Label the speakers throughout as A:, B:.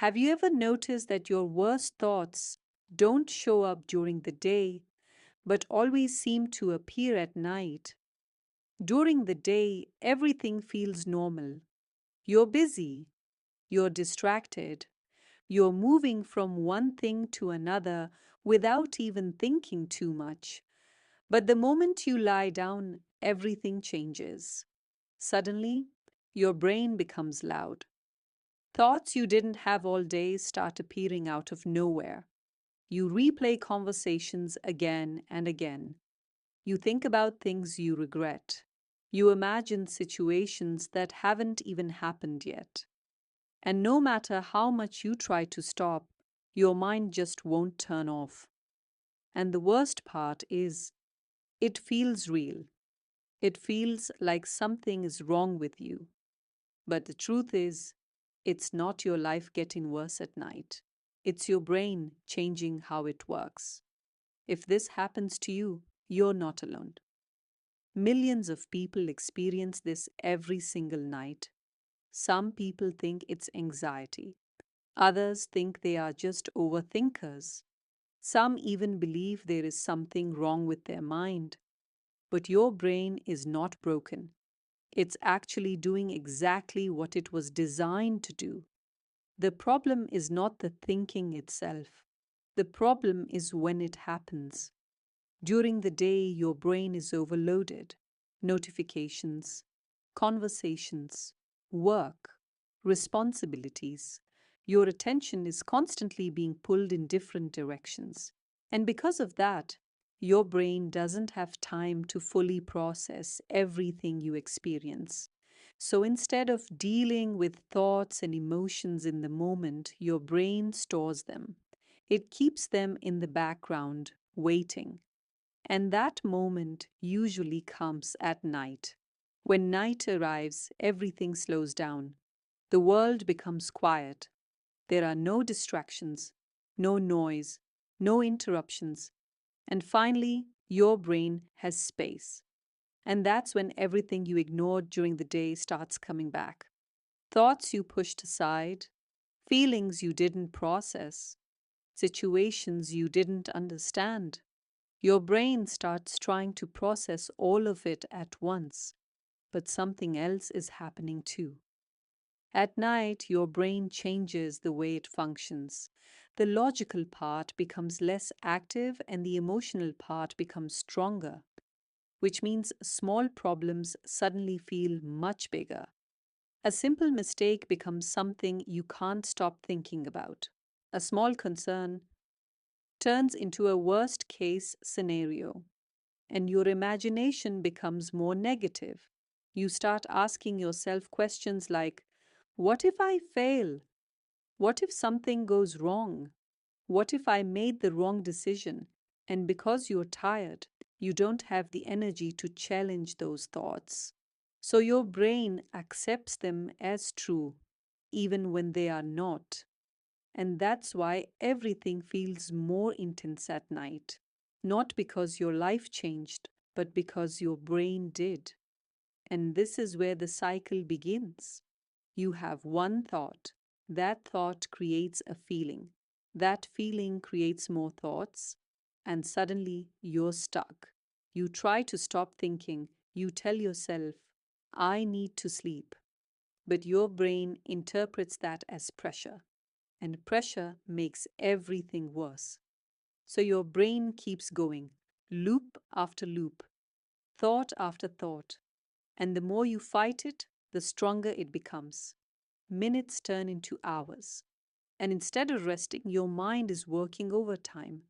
A: Have you ever noticed that your worst thoughts don't show up during the day, but always seem to appear at night? During the day, everything feels normal. You're busy, you're distracted, you're moving from one thing to another without even thinking too much. But the moment you lie down, everything changes. Suddenly, your brain becomes loud. Thoughts you didn't have all day start appearing out of nowhere. You replay conversations again and again. You think about things you regret. You imagine situations that haven't even happened yet. And no matter how much you try to stop, your mind just won't turn off. And the worst part is, it feels real. It feels like something is wrong with you. But the truth is, it's not your life getting worse at night. It's your brain changing how it works. If this happens to you, you're not alone. Millions of people experience this every single night. Some people think it's anxiety. Others think they are just overthinkers. Some even believe there is something wrong with their mind. But your brain is not broken. It's actually doing exactly what it was designed to do. The problem is not the thinking itself. The problem is when it happens. During the day, your brain is overloaded. Notifications, conversations, work, responsibilities. Your attention is constantly being pulled in different directions. And because of that, your brain doesn't have time to fully process everything you experience. So instead of dealing with thoughts and emotions in the moment, your brain stores them. It keeps them in the background, waiting. And that moment usually comes at night. When night arrives, everything slows down. The world becomes quiet. There are no distractions, no noise, no interruptions. And finally, your brain has space. And that's when everything you ignored during the day starts coming back. Thoughts you pushed aside, feelings you didn't process, situations you didn't understand. Your brain starts trying to process all of it at once, but something else is happening too. At night, your brain changes the way it functions. The logical part becomes less active and the emotional part becomes stronger, which means small problems suddenly feel much bigger. A simple mistake becomes something you can't stop thinking about. A small concern turns into a worst case scenario, and your imagination becomes more negative. You start asking yourself questions like, what if I fail? What if something goes wrong? What if I made the wrong decision? And because you're tired, you don't have the energy to challenge those thoughts. So your brain accepts them as true, even when they are not. And that's why everything feels more intense at night. Not because your life changed, but because your brain did. And this is where the cycle begins. You have one thought. That thought creates a feeling. That feeling creates more thoughts. And suddenly you're stuck. You try to stop thinking. You tell yourself, I need to sleep. But your brain interprets that as pressure. And pressure makes everything worse. So your brain keeps going, loop after loop, thought after thought. And the more you fight it, the stronger it becomes. Minutes turn into hours. And instead of resting, your mind is working overtime.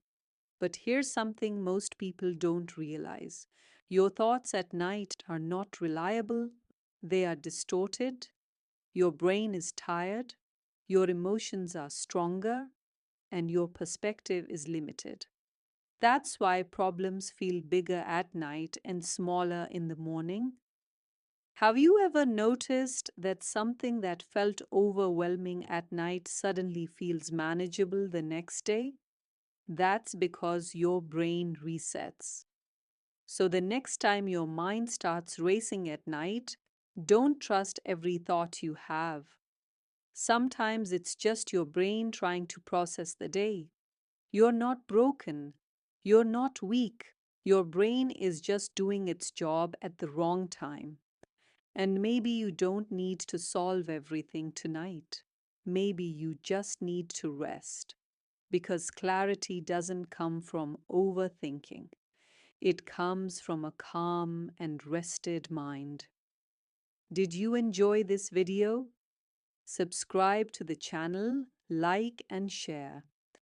A: But here's something most people don't realize. Your thoughts at night are not reliable, they are distorted, your brain is tired, your emotions are stronger, and your perspective is limited. That's why problems feel bigger at night and smaller in the morning. Have you ever noticed that something that felt overwhelming at night suddenly feels manageable the next day? That's because your brain resets. So the next time your mind starts racing at night, don't trust every thought you have. Sometimes it's just your brain trying to process the day. You're not broken. You're not weak. Your brain is just doing its job at the wrong time. And maybe you don't need to solve everything tonight. Maybe you just need to rest. Because clarity doesn't come from overthinking, it comes from a calm and rested mind. Did you enjoy this video? Subscribe to the channel, like and share.